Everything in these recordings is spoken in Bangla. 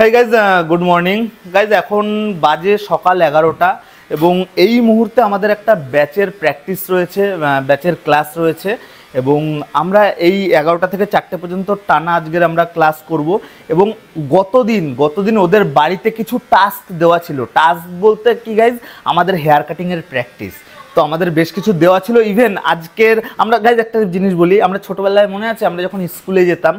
Hi guys, good morning guys. এখন বাজে সকাল 11টা এবং এই মুহূর্তে আমাদের একটা ব্যাচের প্র্যাকটিস রয়েছে, ব্যাচের ক্লাস রয়েছে এবং আমরা এই 11টা থেকে 4টে পর্যন্ত টানা আজকের আমরা ক্লাস করব। এবং গতদিন ওদের বাড়িতে কিছু টাস্ক দেওয়া ছিল। টাস্ক বলতে কি গাইজ, আমাদের হেয়ার কাটিংয়ের প্র্যাকটিস। তো আমাদের বেশ কিছু দেওয়া ছিল। ইভেন আজকের আমরা গাইজ একটা জিনিস বলি, আমরা ছোটোবেলায় মনে আছে আমরা যখন স্কুলে যেতাম,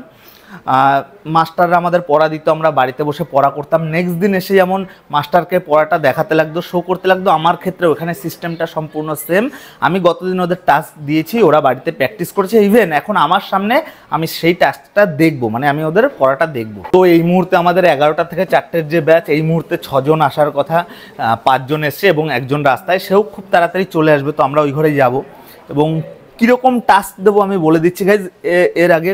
মাস্টাররা আমাদের পড়া দিত, আমরা বাড়িতে বসে পড়া করতাম। নেক্সট দিন এসে যেমন মাস্টারকে পড়াটা দেখাতে লাগতো, শো করতে লাগতো, আমার ক্ষেত্রে ওখানে সিস্টেমটা সম্পূর্ণ সেম। আমি গতদিন ওদের টাস্ক দিয়েছি, ওরা বাড়িতে প্র্যাকটিস করেছে। ইভেন এখন আমার সামনে আমি সেই টাস্কটা দেখবো, মানে আমি ওদের পড়াটা দেখবো। তো এই মুহূর্তে আমাদের 11টা থেকে 4টের যে ব্যাচ, এই মুহূর্তে 6 জন আসার কথা, 5 জন এসছে এবং একজন রাস্তায়, সেও খুব তাড়াতাড়ি চলে আসবে। তো আমরা ওই ঘরে যাব এবং কীরকম টাস্ক দেবো আমি বলে দিচ্ছি গাইজ। এর আগে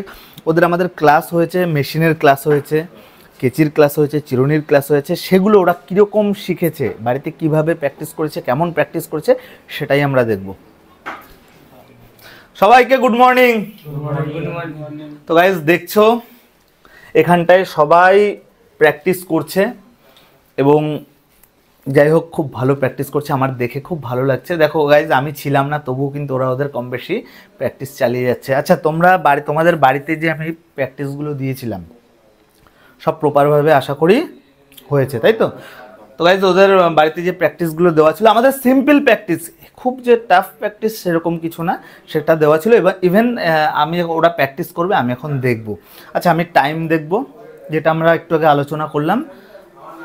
ওদের আমাদের ক্লাস হয়েছে, মেশিনের ক্লাস হয়েছে, কেচির ক্লাস হয়েছে, চিরুনির ক্লাস হয়েছে। সেগুলো ওরা কীরকম শিখেছে, বাড়িতে কিভাবে প্র্যাকটিস করেছে, কেমন প্র্যাকটিস করেছে, সেটাই আমরা দেখব। সবাইকে গুড মর্নিং। তো গাইজ দেখছো এখানটায় সবাই প্র্যাকটিস করছে এবং যাই হোক খুব ভালো প্র্যাকটিস করছে, আমার দেখে খুব ভালো লাগছে। দেখো গাইজ, আমি ছিলাম না, তবুও কিন্তু ওরা ওদের কম বেশি প্র্যাকটিস চালিয়ে যাচ্ছে। আচ্ছা, তোমাদের বাড়িতে যে আমি প্র্যাকটিসগুলো দিয়েছিলাম সব প্রপারভাবে আশা করি হয়েছে, তাই তো? তো গাইজ, ওদের বাড়িতে যে প্র্যাকটিসগুলো দেওয়া ছিল, আমাদের সিম্পল প্র্যাকটিস, খুব যে টাফ প্র্যাকটিস সেরকম কিছু না, সেটা দেওয়া ছিল। এবার ইভেন ওরা প্র্যাকটিস করবে, আমি এখন দেখব। আচ্ছা, আমি টাইম দেখব, যেটা আমরা একটু আগে আলোচনা করলাম,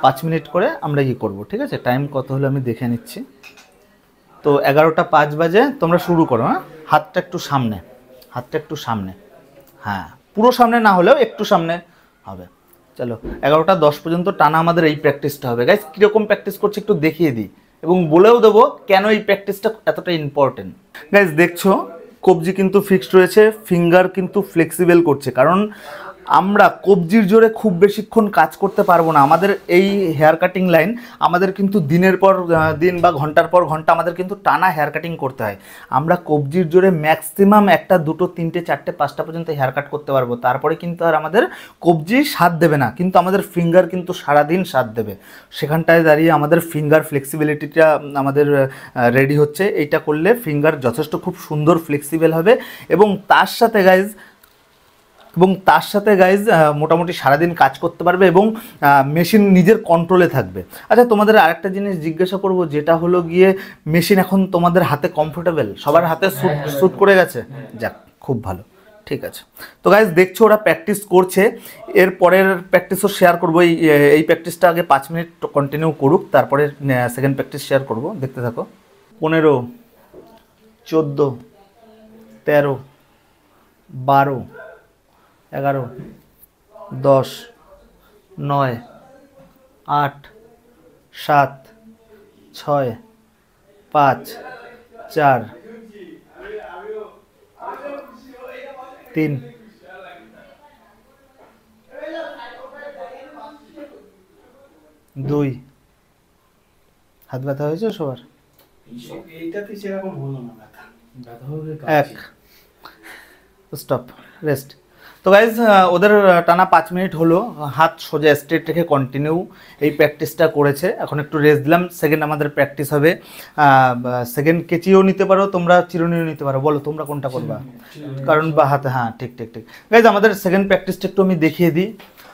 5 মিনিট করে আমরা করব, ঠিক আছে? টাইম কত হলো আমি দেখে নিচ্ছি। তো 11টা 5 বাজে, তোমরা শুরু করো। হ্যাঁ, হাতটা একটু সামনে, হ্যাঁ, পুরো সামনে না হলেও একটু সামনে হবে। চলো, 11টা 10 পর্যন্ত টানা আমাদের এই প্র্যাকটিসটা হবে। গাইস, কীরকম প্র্যাকটিস করছি একটু দেখিয়ে দিই এবং বলেও দেবো কেন এই প্র্যাকটিসটা এতটা ইম্পর্টেন্ট। গাইস দেখছো, কবজি কিন্তু ফিক্সড রয়েছে, ফিঙ্গার কিন্তু ফ্লেক্সিবল করছে, কারণ আমরা কবজির জোরে খুব বেশিক্ষণ কাজ করতে পারবো না। আমাদের এই হেয়ার কাটিং লাইন আমাদের কিন্তু দিনের পর দিন বা ঘন্টার পর ঘন্টা আমাদের কিন্তু টানা হেয়ার কাটিং করতে হয়। আমরা কবজির জোরে ম্যাক্সিমাম 1টা 2টো 3টে 4টে 5টা পর্যন্ত হেয়ার কাট করতে পারবো, তারপরে কিন্তু আর আমাদের কবজি সাথ দেবে না, কিন্তু আমাদের ফিঙ্গার কিন্তু সারাদিন সাথ দেবে। সেখানটায় দাঁড়িয়ে আমাদের ফিঙ্গার ফ্লেক্সিবিলিটিটা আমাদের রেডি হচ্ছে। এইটা করলে ফিঙ্গার যথেষ্ট খুব সুন্দর ফ্লেক্সিবল হবে এবং তার সাথে গাইজ মোটামুটি সারাদিন কাজ করতে পারবে এবং মেশিন নিজের কন্ট্রোলে থাকবে। আচ্ছা, তোমাদের আরেকটা জিনিস জিজ্ঞাসা করব, যেটা হলো গিয়ে মেশিন এখন তোমাদের হাতে কমফোর্টেবল? সবার হাতে স্যুট করে গেছে? যাক, খুব ভালো, ঠিক আছে। তো গাইজ দেখছো ওরা প্র্যাকটিস করছে, এর পরের প্র্যাকটিসও শেয়ার করবো। এই প্র্যাকটিসটা আগে 5 মিনিট কন্টিনিউ করুক, তারপরে সেকেন্ড প্র্যাকটিস শেয়ার করব, দেখতে থাকো। 15, 14, 13, 12, 11, 10, 9, 8, 7, 6, 5, 4, 3, 2। হাত ব্যথা হয়েছে সবার? এইটাতে সেরকম হলো না, ব্যথা হবে 1। Stop, rest. তো গাইজ, ওদের টানা 5 মিনিট হলো, হাত সোজা স্ট্রেট রেখে কন্টিনিউ এই প্র্যাকটিসটা করেছে। এখন একটু রেস্ট দিলাম। সেকেন্ড আমাদের প্র্যাকটিস হবে, সেকেন্ড কেচিও নিতে পারো তোমরা, চিরুনিও নিতে পারো, বলো তোমরা কোনটা করবা, কারণ বা হাতে, হ্যাঁ ঠিক। গাইজ, আমাদের সেকেন্ড প্র্যাকটিসটা একটু আমি দেখিয়ে দিই।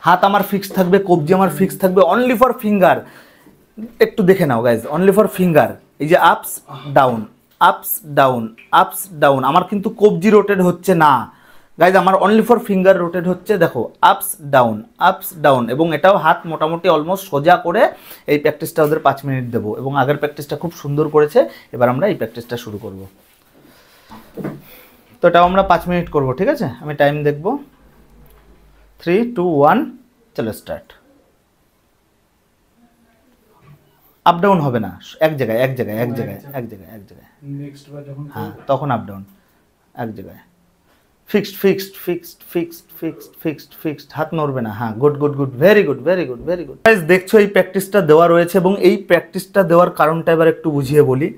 হাত আমার ফিক্স থাকবে, কবজি আমার ফিক্স থাকবে, অনলি ফর ফিঙ্গার। একটু দেখে নাও গাইজ, অনলি ফর ফিঙ্গার। এই যে আপস ডাউন, আপস ডাউন, আপস ডাউন, আমার কিন্তু কবজি রোটেট হচ্ছে না গাইজ, আমার অনলি ফর ফিঙ্গার রোটেট হচ্ছে। দেখো, আপস ডাউন, এবং এটাও হাত মোটামুটি অলমোস্ট সোজা করে এই প্র্যাকটিসটা ওদের 5 মিনিট দেবো। এবং আগের প্র্যাকটিসটা খুব সুন্দর করেছে, এবার আমরা এই প্র্যাকটিসটা শুরু করব। তো এটাও আমরা 5 মিনিট করব, ঠিক আছে? আমি টাইম দেখব, 3, 2, 1, চলো স্টার্ট। আপ ডাউন হবে না, এক জায়গায়, হ্যাঁ, তখন আপ ডাউন এক জায়গায়। ফিক্সড, হাত নড়বে না। হ্যাঁ, গুড, ভেরি গুড। গাইজ দেখছো এই প্র্যাকটিসটা দেওয়া রয়েছে এবং এই প্র্যাকটিসটা দেওয়ার কারণটা এবার একটু বুঝিয়ে বলি।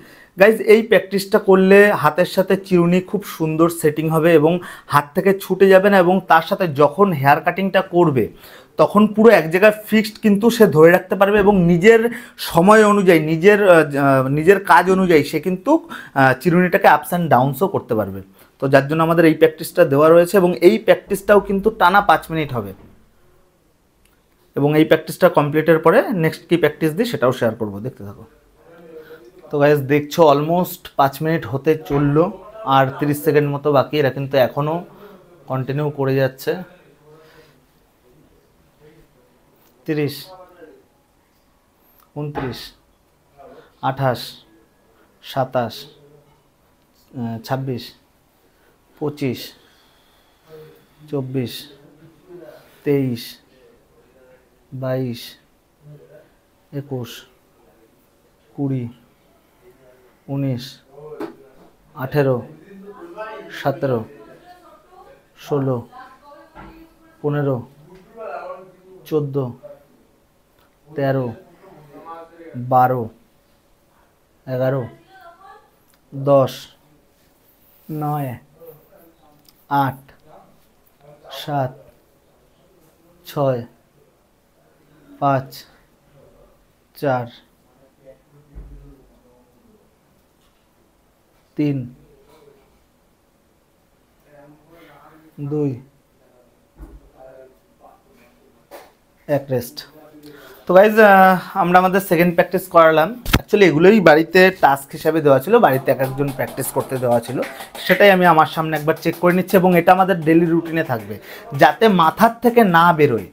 গাইজ, এই প্র্যাকটিসটা করলে হাতের সাথে চিরুনি খুব সুন্দর সেটিং হবে এবং হাত থেকে ছুটে যাবে না, এবং তার সাথে যখন হেয়ার কাটিংটা করবে তখন পুরো এক জায়গায় ফিক্সড কিন্তু সে ধরে রাখতে পারবে এবং নিজের সময় অনুযায়ী নিজের কাজ অনুযায়ী সে কিন্তু চিরুনিটাকে আপস অ্যান্ড ডাউনসও করতে পারবে। তো যার জন্য আমাদের এই প্র্যাকটিসটা দেওয়া রয়েছে এবং এই প্র্যাকটিসটাও কিন্তু টানা 5 মিনিট হবে এবং এই প্র্যাকটিসটা কমপ্লিটের পরে নেক্সট কি প্র্যাকটিস দিই সেটাও শেয়ার করবো, দেখতে থাকো। তো গাইস দেখছো অলমোস্ট 5 মিনিট হতে চললো, আর 30 সেকেন্ড মতো বাকি। এরা কিন্তু এখনও কন্টিনিউ করে যাচ্ছে। 30, 29, 28, 27, 26, 25, 24, 23, 22, 21, 20, 19, 18, 17, 16, 15, 14, 13, 12, 11, 10, 9, 8, 7, 6, 5, 4, 3, 2, 1 রেস্ট। তো গাইজ আমরা আমাদের সেকেন্ড প্র্যাকটিস করালাম। অ্যাকচুয়ালি এগুলোই বাড়িতে টাস্ক হিসাবে দেওয়া ছিল, বাড়িতে এক একজন প্র্যাকটিস করতে দেওয়া ছিল, সেটাই আমি আমার সামনে একবার চেক করে নিচ্ছি এবং এটা আমাদের ডেলি রুটিনে থাকবে যাতে মাথার থেকে না বেরোয়।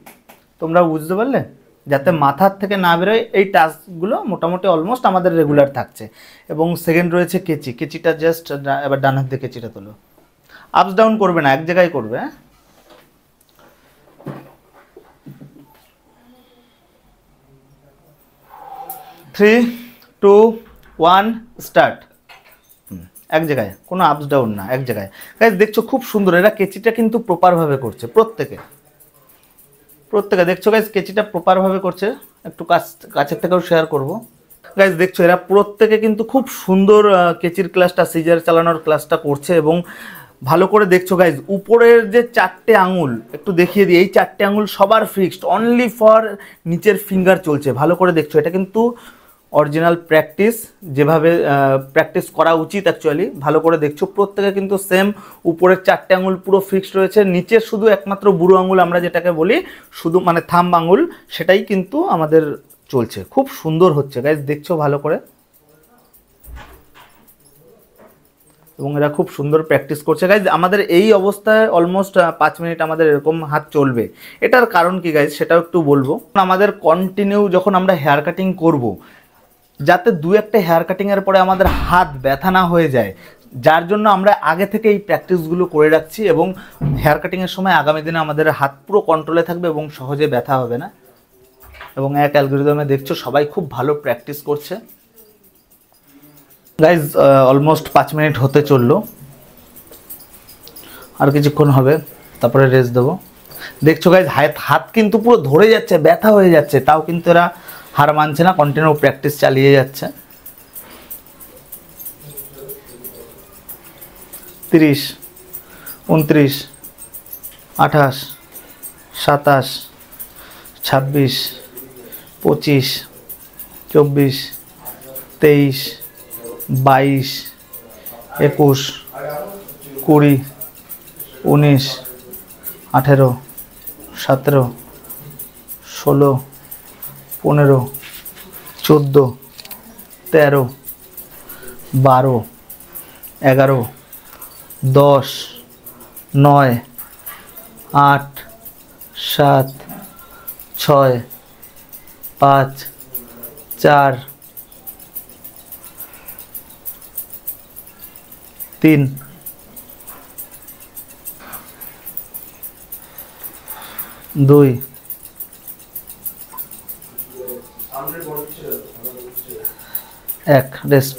তোমরা বুঝতে পারলে? যাতে মাথার থেকে না বেরোয় এই টাস্কগুলো মোটামুটি অলমোস্ট আমাদের রেগুলার থাকছে। এবং সেকেন্ড রয়েছে কেচি। কেচিটা জাস্ট এবার ডান হাত দিয়ে কেচিটা তোলো, আপস ডাউন করবে না, এক জায়গায় করবে। হ্যাঁ, 3, 2, 1 স্টার্ট। এক জায়গায়, কোনো আপস ডাউন না, এক জায়গায়। গাইজ দেখছো খুব সুন্দর, এরা কেচিটা কিন্তু প্রপারভাবে করছে প্রত্যেকে দেখছো গাইজ কেচিটা প্রপারভাবে করছে। একটু কাছের থেকেও শেয়ার করব। গাইজ দেখছো এরা প্রত্যেকে কিন্তু খুব সুন্দর কেচির ক্লাসটা, সিজার চালানোর ক্লাসটা করছে এবং ভালো করে দেখছো গাইজ উপরের যে 4টে আঙুল একটু দেখিয়ে দিই, এই 4টে আঙুল সবার ফিক্সড, অনলি ফর নিচের ফিঙ্গার চলছে। ভালো করে দেখছো, এটা কিন্তু অরিজিনাল প্র্যাকটিস, যেভাবে প্র্যাকটিস করা উচিত অ্যাকচুয়ালি। ভালো করে দেখছো প্রত্যেকে কিন্তু সেম উপরের 4টে আঙুল পুরো ফিক্সড রয়েছে, নিচের শুধু একমাত্র বুড়ো আঙুল আমরা যেটাকে বলি, শুধু মানে থাম্ব আঙুল, সেটাই কিন্তু আমাদের চলছে। খুব সুন্দর হচ্ছে গাইজ, দেখছো ভালো করে। এবং এরা খুব সুন্দর প্র্যাকটিস করছে গাইজ। আমাদের এই অবস্থায় অলমোস্ট 5 মিনিট আমাদের এরকম হাত চলবে। এটার কারণ কি গাইজ সেটাও একটু বলবো। আমাদের কন্টিনিউ যখন আমরা হেয়ার কাটিং করব, যাতে 2-1টা হেয়ার কাটিংয়ের পরে আমাদের হাত ব্যথা না হয়ে যায়, যার জন্য আমরা আগে থেকে এই প্র্যাকটিসগুলো করে রাখছি এবং হেয়ার কাটিংয়ের সময় আগামী দিনে আমাদের হাত পুরো কন্ট্রোলে থাকবে এবং সহজে ব্যথা হবে না। এবং এক অ্যালগরিদমে দেখছো সবাই খুব ভালো প্র্যাকটিস করছে গাইজ। অলমোস্ট 5 মিনিট হতে চললো, আর কিছুক্ষণ হবে, তারপরে রেস্ট দেবো। দেখছো গাইজ হাত কিন্তু পুরো ধরে যাচ্ছে, ব্যথা হয়ে যাচ্ছে, তাও কিন্তু এরা হার মানছে না, কন্টিনিউ প্র্যাকটিস চালিয়ে যাচ্ছে। 30, 29, 28, 27, 26, 25, 24, 23, 22, 21, 20, 19, 18, 17, 16, 15, 14, 13, 12, 11, 10, 9, 8, 7, 6, 5, 4, 3, 2, 1 রেস্ট।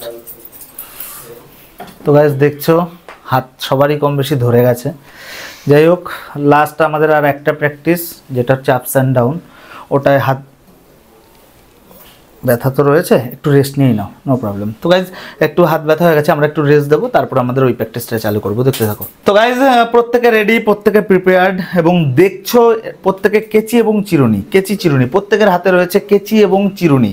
তো গাইজ দেখছো হাত সবারই কম বেশি ধরে গেছে। যাই হোক, লাস্ট আমাদের আর একটা প্র্যাকটিস, যেটা হচ্ছে আপস অ্যান্ড ডাউন। ওটায় হাত ব্যথা তো রয়েছে, একটু রেস্ট নিয়েই নাও, নো প্রবলেম। তো গাইজ একটু হাত ব্যথা হয়ে গেছে, আমরা একটু রেস্ট দেবো, তারপর আমাদের ওই প্র্যাকটিসটা চালু করবো, দেখতে থাকো। তো গাইজ প্রত্যেকে রেডি, প্রত্যেকে প্রিপেয়ার্ড, এবং দেখছো প্রত্যেকে কেচি এবং চিরুনি, কেচি চিরুনি প্রত্যেকের হাতে রয়েছে কেচি এবং চিরুনি।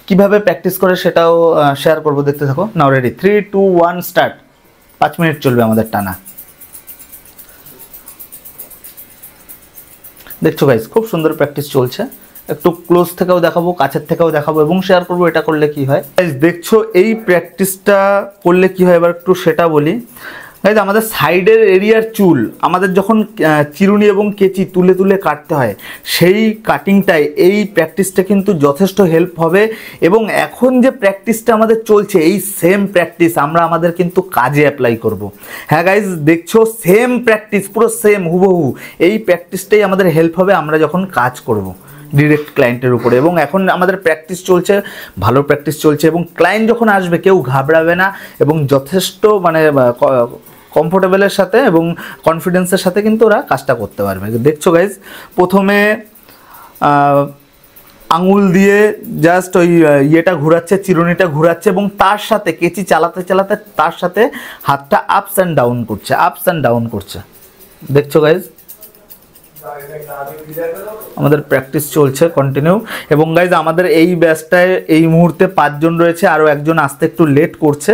কিভাবে প্র্যাকটিস করে সেটাও শেয়ার করবো, দেখতে থাকো। নাও রেডি, 3, 2, 1 স্টার্ট। 5 মিনিট চলবে আমাদের টানা। দেখছো গাইজ খুব সুন্দর প্র্যাকটিস চলছে, একটু ক্লোজ থেকেও দেখাবো, কাছের থেকেও দেখাবো এবং শেয়ার করবো এটা করলে কি হয়। গাইজ দেখছো এই প্র্যাকটিসটা করলে কি হয় এবার একটু সেটা বলি। গাইজ আমাদের সাইডের এরিয়ার চুল আমাদের যখন চিরুনি এবং কেচি তুলে তুলে কাটতে হয়, সেই কাটিংটায় এই প্র্যাকটিসটা কিন্তু যথেষ্ট হেল্প হবে। এবং এখন যে প্র্যাকটিসটা আমাদের চলছে, এই সেম প্র্যাকটিস আমরা আমাদের কিন্তু কাজে অ্যাপ্লাই করব। হ্যাঁ গাইজ দেখছো সেম প্র্যাকটিস, পুরো সেম হুবহু এই প্র্যাকটিসটাই আমাদের হেল্প হবে আমরা যখন কাজ করব ডিরেক্ট ক্লায়েন্টের উপরে। এবং এখন আমাদের প্র্যাকটিস চলছে, ভালো প্র্যাকটিস চলছে, এবং ক্লায়েন্ট যখন আসবে কেউ ঘাবড়াবে না, এবং যথেষ্ট মানে কমফোর্টেবলের সাথে এবং কনফিডেন্সের সাথে কিন্তু ওরা কাজটা করতে পারবে। দেখছো গাইজ প্রথমে আঙুল দিয়ে জাস্ট ওই ইয়েটা ঘোরাচ্ছে, চিরুনিটা ঘোরাচ্ছে, এবং তার সাথে কেচি চালাতে চালাতে তার সাথে হাতটা আপস অ্যান্ড ডাউন করছে, আপস অ্যান্ড ডাউন করছে। দেখছো গাইজ আমাদের প্র্যাকটিস চলছে কন্টিনিউ। এবং গাইজ আমাদের এই ব্যাচটায় এই মুহূর্তে 5 জন রয়েছে, আরও একজন আসতে একটু লেট করছে।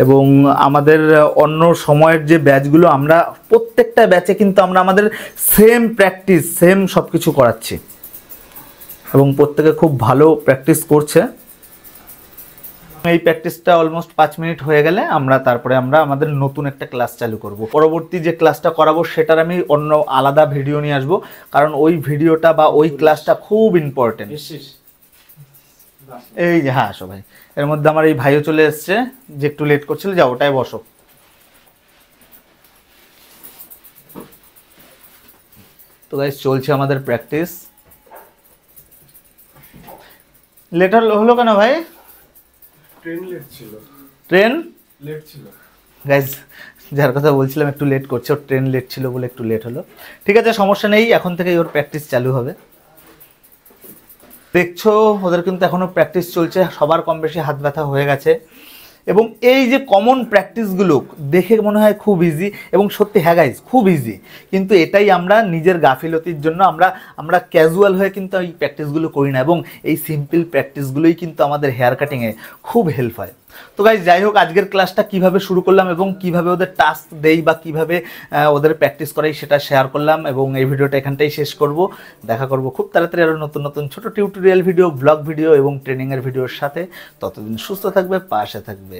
এবং আমাদের অন্য সময়ের যে ব্যাচগুলো, আমরা প্রত্যেকটা ব্যাচে কিন্তু আমরা আমাদের সেম প্র্যাকটিস, সেম সব কিছু করাচ্ছি, এবং প্রত্যেকে খুব ভালো প্র্যাকটিস করছে। এই প্র্যাকটিসটা অলমোস্ট 5 মিনিট হয়ে গেলে তারপরে আমরা আমাদের নতুন একটা ক্লাস চালু করব। পরবর্তী যে ক্লাসটা করাবো সেটার আমি অন্য আলাদা ভিডিও নিয়ে আসবো, কারণ ওই ভিডিওটা বা ওই ক্লাসটা খুব ইম্পর্টেন্ট। এই যে হ্যাঁ সবাই, এর মধ্যে আমার এই ভাইও চলে এসছে যে একটু লেট করছিল, যাও ওটাই বসো। তো গাইস চলছে আমাদের প্র্যাকটিস। লেট হলো কেন ভাই? ট্রেন লেট ছিল। ট্রেন লেট ছিল গাইজ, যার কথা বলছিলাম একটু লেট করছে, ওর ট্রেন লেট ছিল বলে একটু লেট হলো। ঠিক আছে, সমস্যা নেই, এখন থেকেই ওর প্র্যাকটিস চালু হবে। দেখছো ওদের কিন্তু এখনও প্র্যাকটিস চলছে, সবার কম বেশি হাত ব্যথা হয়ে গেছে। এবং এই যে কমন প্র্যাকটিসগুলো দেখে মনে হয় খুব ইজি, এবং সত্যি হ্যাঁ গাইজ খুব ইজি, কিন্তু এটাই আমরা নিজের গাফিলতির জন্য আমরা ক্যাজুয়াল হয়ে কিন্তু এই প্র্যাকটিসগুলো করি না, এবং এই সিম্পল প্র্যাকটিসগুলোই কিন্তু আমাদের হেয়ার কাটিংয়ে খুব হেল্প হয়। তো গাইজ যাই হোক, আজকের ক্লাসটা কিভাবে শুরু করলাম এবং কিভাবে ওদের টাস্ক দেই বা কিভাবে ওদের প্র্যাকটিস করাই সেটা শেয়ার করলাম, এবং এই ভিডিওটা এখানটাই শেষ করব। দেখা করব খুব তাড়াতাড়ি আরও নতুন নতুন ছোটো টিউটোরিয়াল ভিডিও, ব্লগ ভিডিও এবং ট্রেনিংয়ের ভিডিওর সাথে। ততদিন সুস্থ থাকবে, পাশে থাকবে।